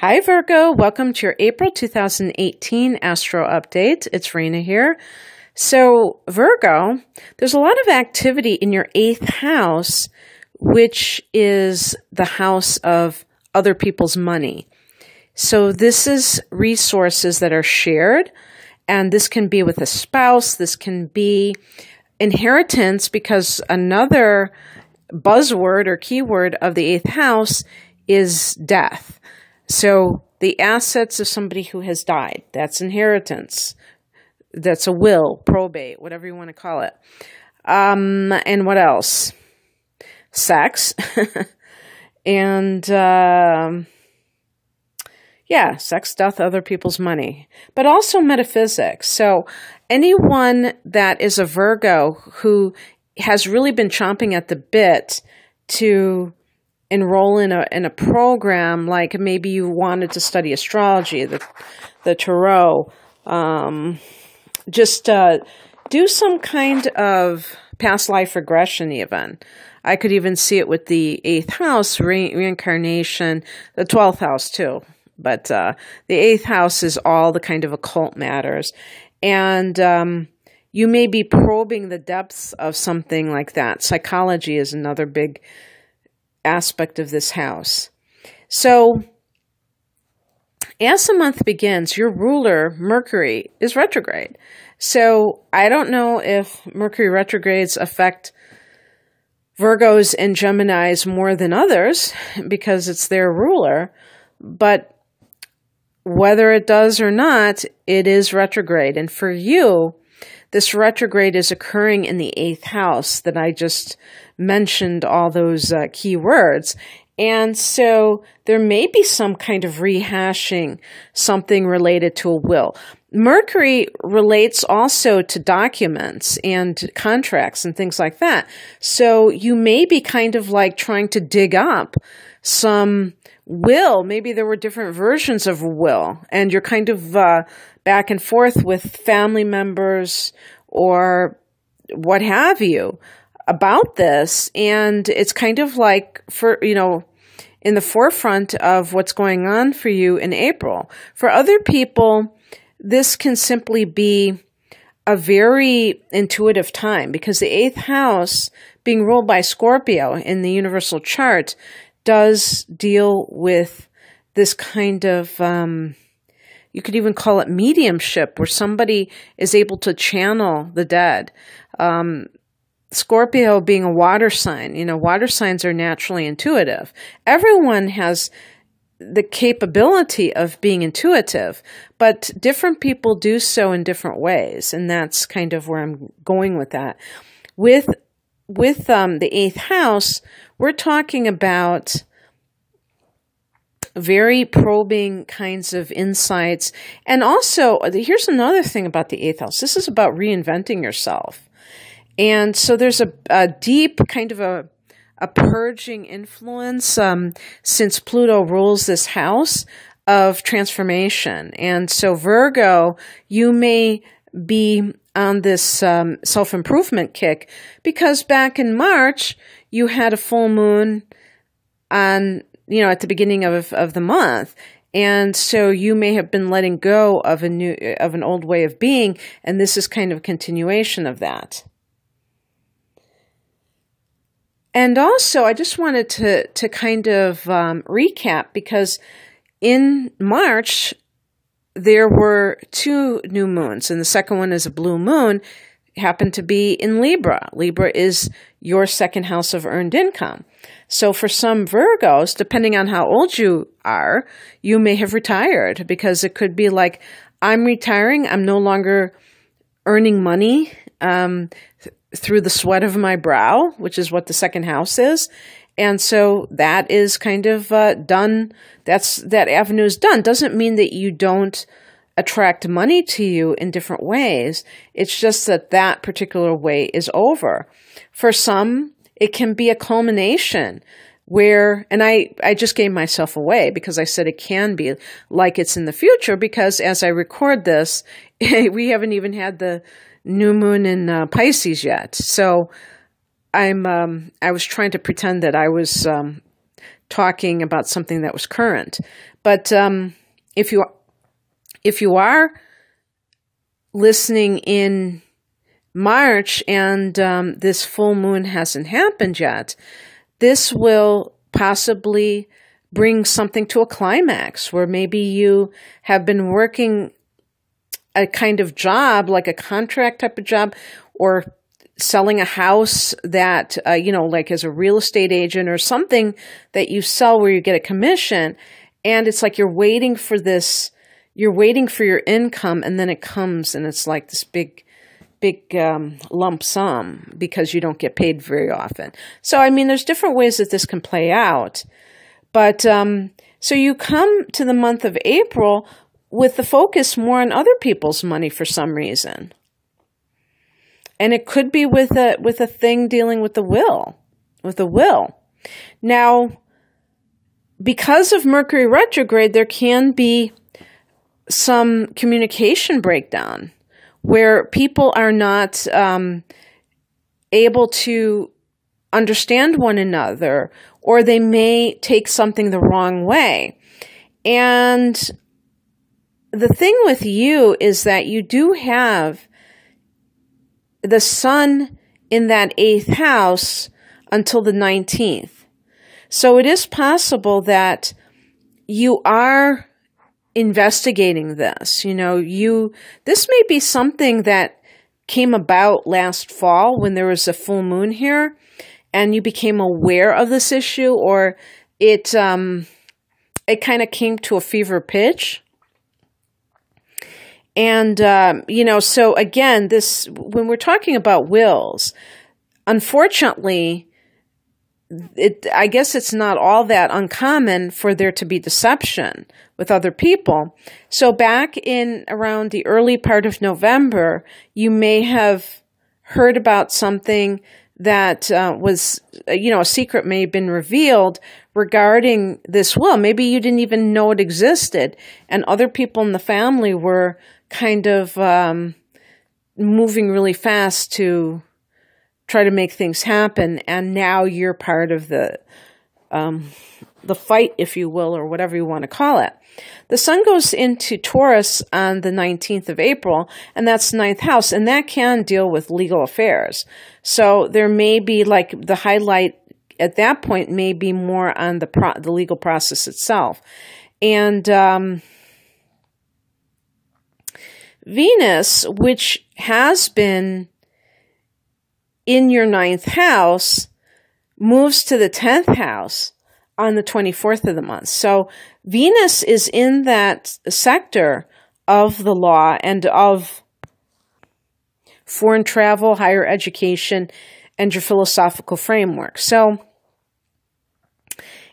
Hi, Virgo. Welcome to your April 2018 Astro Update. It's Rena here. So, Virgo, there's a lot of activity in your 8th house, which is the house of other people's money. So, this is resources that are shared, and this can be with a spouse. This can be inheritance, because another buzzword or keyword of the 8th house is death. So the assets of somebody who has died, that's inheritance. That's a will, probate, whatever you want to call it. And what else? Sex. And, sex, death, other people's money. But also metaphysics. So anyone that is a Virgo who has really been chomping at the bit to enroll in a program, like maybe you wanted to study astrology, the tarot, do some kind of past life regression even. I could even see it with the 8th house, reincarnation, the 12th house too. But the 8th house is all the kind of occult matters. And you may be probing the depths of something like that. Psychology is another big aspect of this house. So, as the month begins, your ruler, Mercury, is retrograde. So, I don't know if Mercury retrogrades affect Virgos and Geminis more than others, because it's their ruler, but whether it does or not, it is retrograde. And for you, this retrograde is occurring in the 8th house that I just mentioned, all those key words. And so there may be some kind of rehashing, something related to a will. Mercury relates also to documents and contracts and things like that. So you may be kind of like trying to dig up some will. Maybe there were different versions of a will, and you're kind of back and forth with family members or what have you about this. And it's kind of like, in the forefront of what's going on for you in April. For other people, this can simply be a very intuitive time, because the 8th house, being ruled by Scorpio in the universal chart, does deal with this kind of, you could even call it mediumship, where somebody is able to channel the dead. Scorpio being a water sign, water signs are naturally intuitive. Everyone has the capability of being intuitive, but different people do so in different ways, and that's kind of where I'm going with that. With the 8th house, we're talking about very probing kinds of insights. And also, here's another thing about the 8th house. This is about reinventing yourself. And so there's a deep kind of a purging influence since Pluto rules this house of transformation. And so Virgo, you may be on this self-improvement kick, because back in March, you had a full moon on, at the beginning of the month. And so you may have been letting go of an old way of being, and this is kind of a continuation of that. And also, I just wanted to kind of recap, because in March, there were 2 new moons, and the second one is a blue moon, happened to be in Libra. Libra is your second house of earned income. So for some Virgos, depending on how old you are, you may have retired, because it could be like, I'm retiring, I'm no longer earning money through the sweat of my brow, which is what the second house is. And so that is kind of done. That avenue is done. Doesn't mean that you don't attract money to you in different ways. It's just that particular way is over. For some, it can be a culmination where, and I just gave myself away because I said it can be like it's in the future, because as I record this, we haven't even had the new moon in Pisces yet. So I was trying to pretend that I was talking about something that was current. But if you are listening in March and this full moon hasn't happened yet, this will possibly bring something to a climax where maybe you have been working a kind of job, like a contract type of job, or selling a house that, like as a real estate agent or something that you sell where you get a commission. And it's like you're waiting for your income, and then it comes and it's like this big lump sum because you don't get paid very often. So, I mean, there's different ways that this can play out. But so you come to the month of April with the focus more on other people's money for some reason. And it could be with a thing dealing with the will. Now, because of Mercury retrograde, there can be some communication breakdown where people are not able to understand one another, or they may take something the wrong way. And the thing with you is that you do have the sun in that 8th house until the 19th. So it is possible that you are investigating this. This may be something that came about last fall when there was a full moon here, and you became aware of this issue, or it kind of came to a fever pitch. And, so again, when we're talking about wills, unfortunately, I guess it's not all that uncommon for there to be deception with other people. So back in around the early part of November, you may have heard about something that was, a secret may have been revealed regarding this will. Maybe you didn't even know it existed, and other people in the family were kind of moving really fast to try to make things happen, and now you're part of the fight, if you will, or whatever you want to call it. The sun goes into Taurus on the 19th of April, and that's 9th house, and that can deal with legal affairs. So there may be, like, the highlight at that point may be more on the legal process itself. And Venus, which has been in your 9th house, moves to the 10th house on the 24th of the month. So Venus is in that sector of the law and of foreign travel, higher education, and your philosophical framework. So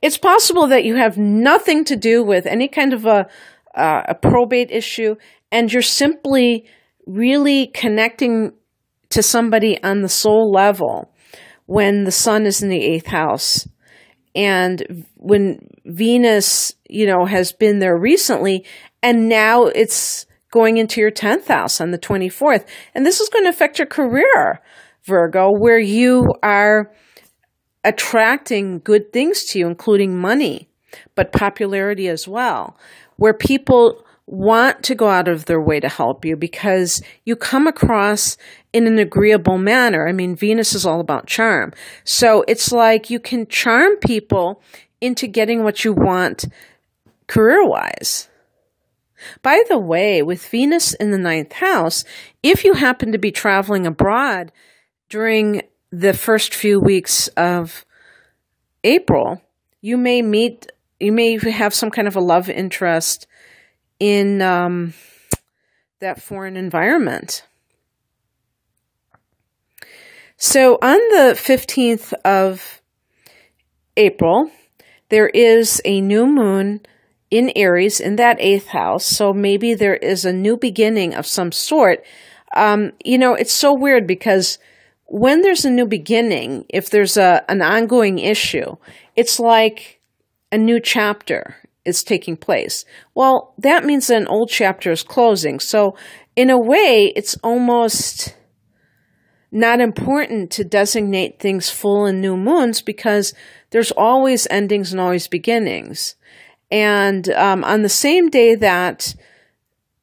it's possible that you have nothing to do with any kind of a probate issue, and you're simply really connecting to somebody on the soul level when the sun is in the 8th house. And when Venus, has been there recently, and now it's going into your 10th house on the 24th. And this is going to affect your career, Virgo, where you are attracting good things to you, including money, but popularity as well, where people want to go out of their way to help you because you come across in an agreeable manner. I mean, Venus is all about charm. So it's like you can charm people into getting what you want career-wise. By the way, with Venus in the 9th house, if you happen to be traveling abroad during the first few weeks of April, you may have some kind of a love interest in that foreign environment. So on the 15th of April, there is a new moon in Aries in that 8th house. So maybe there is a new beginning of some sort. It's so weird because when there's a new beginning, if there's an ongoing issue, it's like a new chapter is taking place. Well, that means that an old chapter is closing. So in a way, it's almost not important to designate things full and new moons because there's always endings and always beginnings. And on the same day that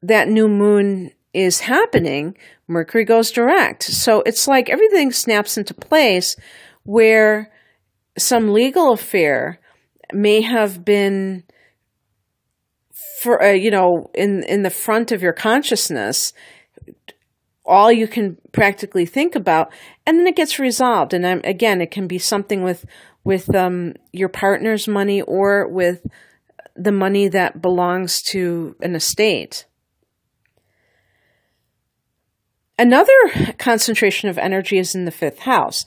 that new moon is happening, Mercury goes direct. So it's like everything snaps into place where some legal affair may have been for in the front of your consciousness, all you can practically think about, and then it gets resolved. And again, it can be something with your partner's money or with the money that belongs to an estate. Another concentration of energy is in the 5th house.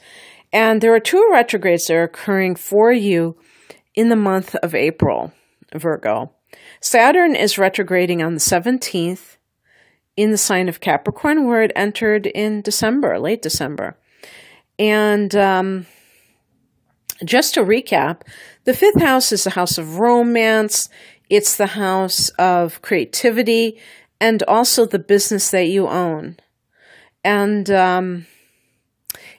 And there are 2 retrogrades that are occurring for you in the month of April, Virgo. Saturn is retrograding on the 17th in the sign of Capricorn, where it entered in December, late December. And just to recap, the 5th house is the house of romance. It's the house of creativity and also the business that you own. And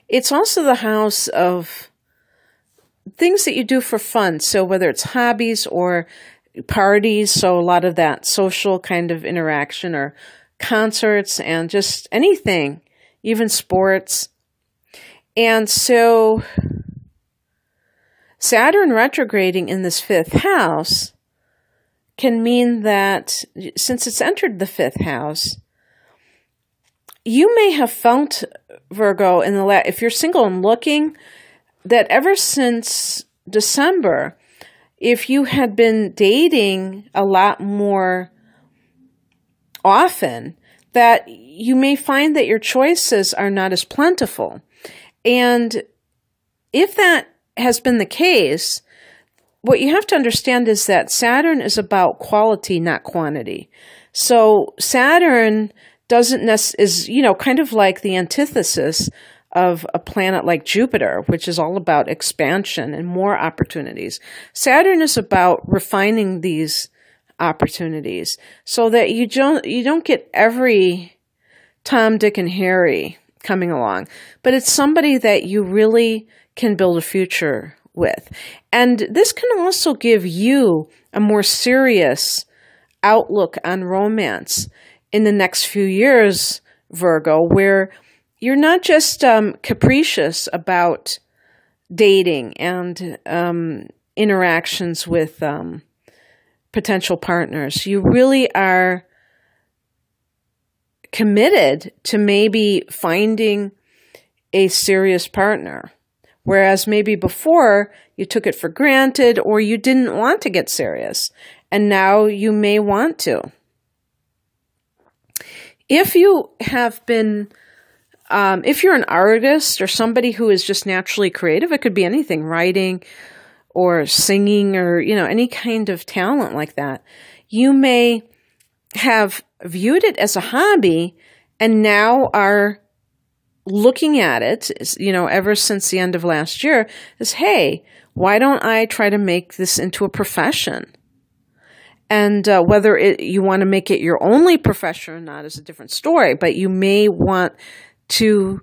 it's also the house of things that you do for fun. So whether it's hobbies or parties, so a lot of that social kind of interaction, or concerts and just anything, even sports. And so Saturn retrograding in this 5th house can mean that since it's entered the 5th house, you may have felt, Virgo, if you're single and looking, that ever since December, if you had been dating a lot more often, that you may find that your choices are not as plentiful. And if that has been the case, what you have to understand is that Saturn is about quality, not quantity. So Saturn is kind of like the antithesis of a planet like Jupiter, which is all about expansion and more opportunities. Saturn is about refining these opportunities so that you don't get every Tom, Dick, and Harry coming along, but it's somebody that you really can build a future with. And this can also give you a more serious outlook on romance in the next few years, Virgo, where you're not just capricious about dating and interactions with potential partners. You really are committed to maybe finding a serious partner, whereas maybe before you took it for granted or you didn't want to get serious, and now you may want to. If you have been, if you're an artist or somebody who is just naturally creative, it could be anything, writing or singing or, any kind of talent like that. You may have viewed it as a hobby and now are looking at it, ever since the end of last year, as, hey, why don't I try to make this into a profession? And whether you want to make it your only profession or not is a different story, but you may want to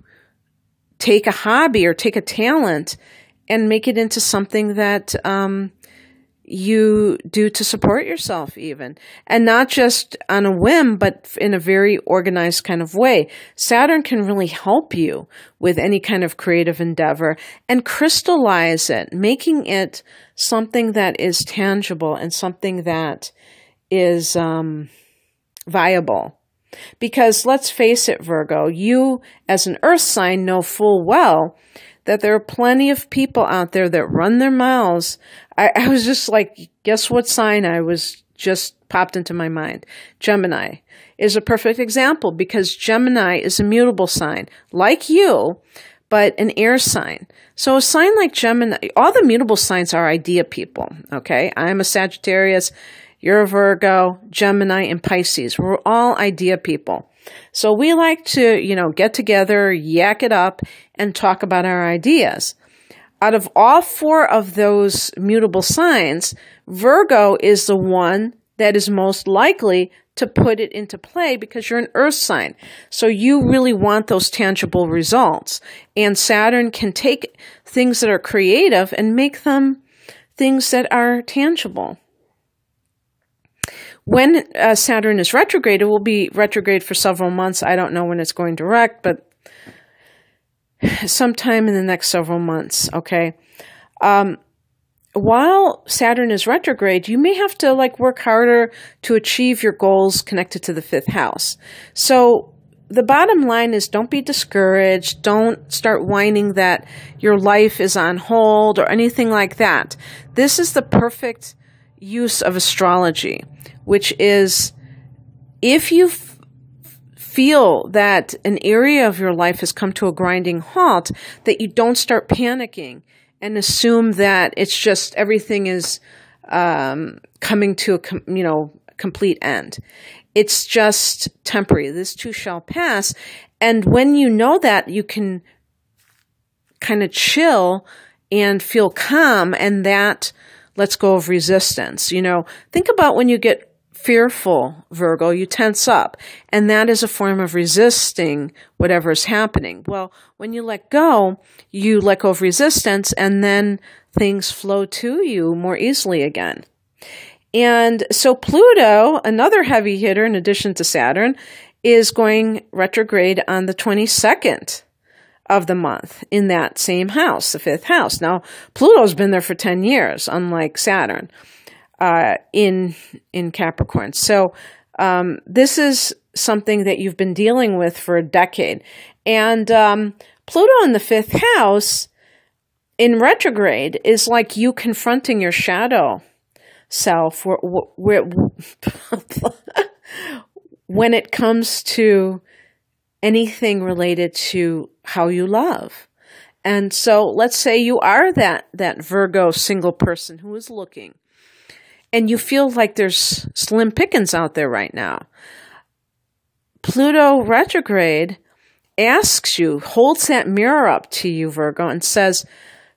take a hobby or take a talent and make it into something that you do to support yourself even. And not just on a whim, but in a very organized kind of way. Saturn can really help you with any kind of creative endeavor and crystallize it, making it something that is tangible and something that is viable. Because let's face it, Virgo, you as an earth sign know full well that there are plenty of people out there that run their mouths. I was just like, guess what sign I was just popped into my mind? Gemini is a perfect example because Gemini is a mutable sign, like you, but an air sign. So a sign like Gemini, all the mutable signs are idea people, okay? I'm a Sagittarius, you're a Virgo, Gemini, and Pisces. We're all idea people. So we like to, get together, yak it up, and talk about our ideas. Out of all 4 of those mutable signs, Virgo is the one that is most likely to put it into play because you're an earth sign. So you really want those tangible results. And Saturn can take things that are creative and make them things that are tangible. When Saturn is retrograde, it will be retrograde for several months. I don't know when it's going direct, but sometime in the next several months, okay? While Saturn is retrograde, you may have to work harder to achieve your goals connected to the 5th house. So the bottom line is don't be discouraged. Don't start whining that your life is on hold or anything like that. This is the perfect use of astrology, which is if you feel that an area of your life has come to a grinding halt, that you don't start panicking and assume that it's just everything is coming to a complete end. It's just temporary. This too shall pass. And when you know that, you can kind of chill and feel calm, and that lets go of resistance. Think about when you get fearful, Virgo, you tense up, and that is a form of resisting whatever is happening. Well, when you let go of resistance, and then things flow to you more easily again. And so Pluto, another heavy hitter in addition to Saturn, is going retrograde on the 22nd of the month in that same house, the 5th house. Now, Pluto's been there for 10 years, unlike Saturn. In Capricorn. So this is something that you've been dealing with for a decade. And Pluto in the 5th house in retrograde is like you confronting your shadow self when it comes to anything related to how you love. And so let's say you are that Virgo single person who is looking, and you feel like there's slim pickings out there right now. Pluto retrograde asks you, holds that mirror up to you, Virgo, and says,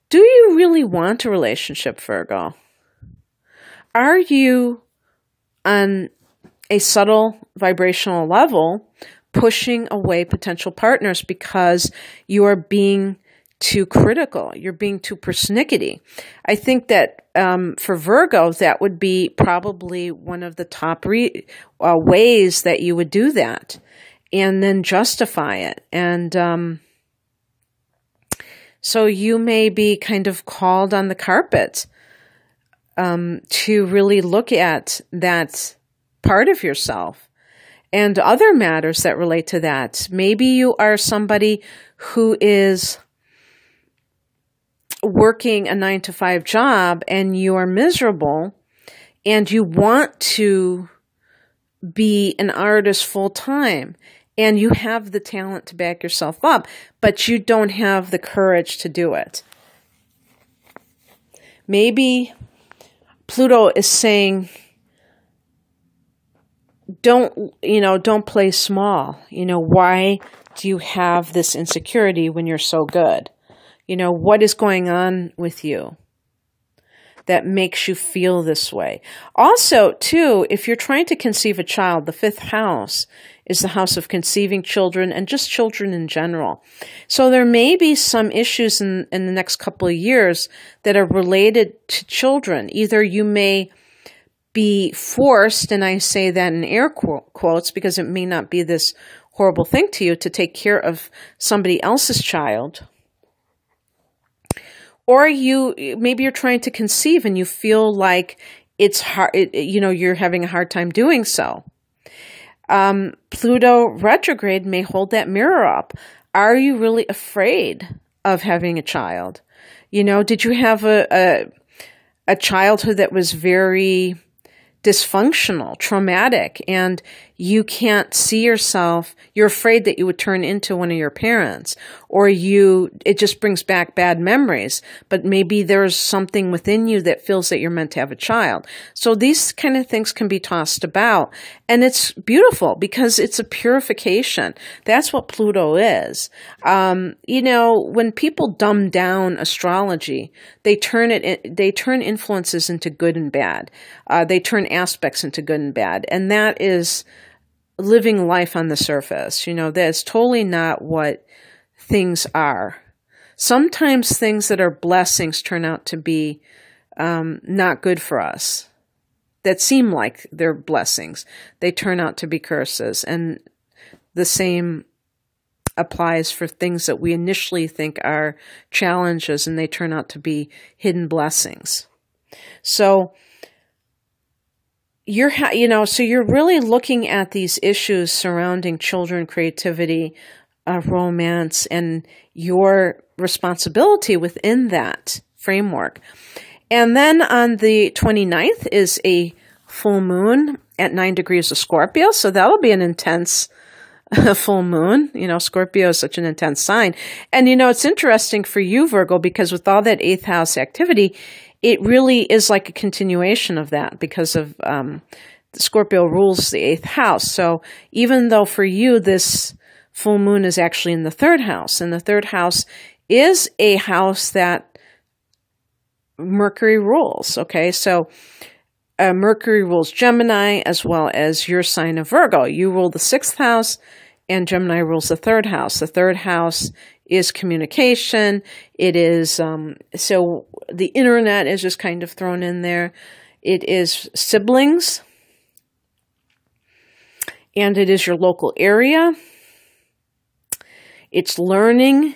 do you really want a relationship, Virgo? Are you on a subtle vibrational level pushing away potential partners because you are being too critical, you're being too persnickety? I think that for Virgo, that would be probably one of the top ways that you would do that, and then justify it. And so you may be kind of called on the carpet to really look at that part of yourself and other matters that relate to that. Maybe you are somebody who is working a 9-to-5 job and you are miserable and you want to be an artist full time and you have the talent to back yourself up, but you don't have the courage to do it. Maybe Pluto is saying, don't play small. Why do you have this insecurity when you're so good? What is going on with you that makes you feel this way? Also, too, if you're trying to conceive a child, the 5th house is the house of conceiving children and just children in general. So there may be some issues in the next couple of years that are related to children. Either you may be forced, and I say that in air quotes because it may not be this horrible thing to you, to take care of somebody else's child. Or maybe you're trying to conceive and you feel like it's hard, you're having a hard time doing so. Pluto retrograde may hold that mirror up. Are you really afraid of having a child? Did you have a childhood that was very dysfunctional, traumatic, and you can't see yourself, you're afraid that you would turn into one of your parents, or it just brings back bad memories, but maybe there's something within you that feels that you're meant to have a child. So these kind of things can be tossed about, and it's beautiful because it's a purification. That's what Pluto is. When people dumb down astrology, they turn influences into good and bad. They turn aspects into good and bad. And that is living life on the surface. That's totally not what things are. Sometimes things that are blessings turn out to be not good for us. That seem like they're blessings. They turn out to be curses. And the same applies for things that we initially think are challenges, and they turn out to be hidden blessings. So you're really looking at these issues surrounding children, creativity, romance, and your responsibility within that framework. And then on the 29th is a full moon at 9 degrees of Scorpio. So that'll be an intense full moon. Scorpio is such an intense sign. And, it's interesting for you, Virgo, because with all that 8th house activity, it really is like a continuation of that because of Scorpio rules the 8th house. So even though for you, this full moon is actually in the 3rd house, and the 3rd house is a house that Mercury rules. Okay, so Mercury rules Gemini as well as your sign of Virgo. You rule the 6th house, and Gemini rules the 3rd house. The 3rd house is communication. It is, so the internet is just kind of thrown in there. It is siblings, and it is your local area. It's learning.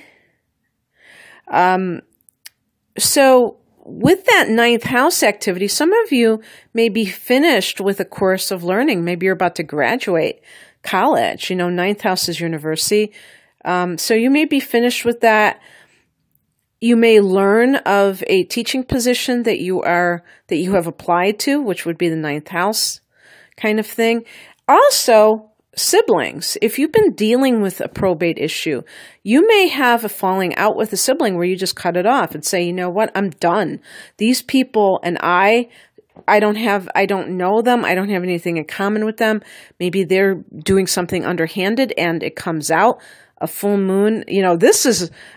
So with that 9th house activity, some of you may be finished with a course of learning. Maybe you're about to graduate college. 9th house is university. So you may be finished with that. You may learn of a teaching position that you have applied to, which would be the 9th house kind of thing. Also, siblings. If you've been dealing with a probate issue, you may have a falling out with a sibling where you just cut it off and say, you know what, I'm done. These people and I don't know them. I don't have anything in common with them. Maybe they're doing something underhanded and it comes out. A full moon,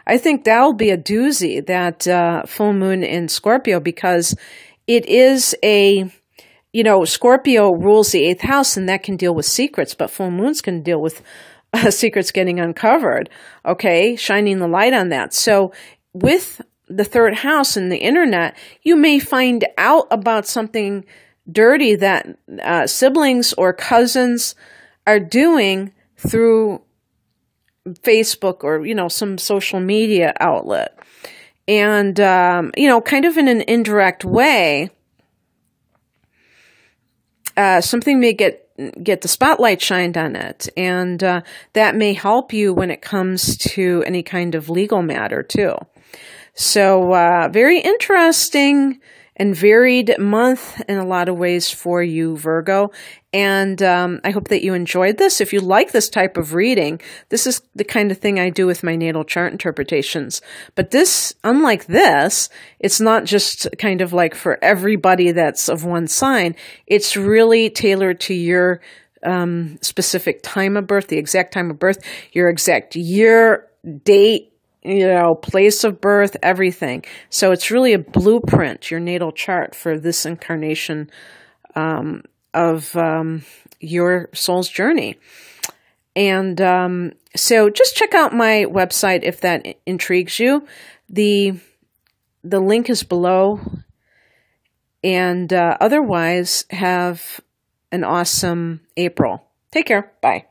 I think that'll be a doozy, that full moon in Scorpio, because it is Scorpio rules the 8th house, and that can deal with secrets, but full moons can deal with secrets getting uncovered, okay, shining the light on that. So with the 3rd house and the internet, you may find out about something dirty that siblings or cousins are doing through Facebook or, some social media outlet. And, kind of in an indirect way, something may get the spotlight shined on it. And that may help you when it comes to any kind of legal matter too. So very interesting and varied month in a lot of ways for you, Virgo. And I hope that you enjoyed this. If you like this type of reading, this is the kind of thing I do with my natal chart interpretations. But this, unlike this, it's not just kind of like for everybody that's of one sign. It's really tailored to your specific time of birth, the exact time of birth, your exact year, date, place of birth, everything. So it's really a blueprint, your natal chart, for this incarnation of your soul's journey. And so just check out my website if that intrigues you. The link is below. And otherwise, have an awesome April. Take care. Bye.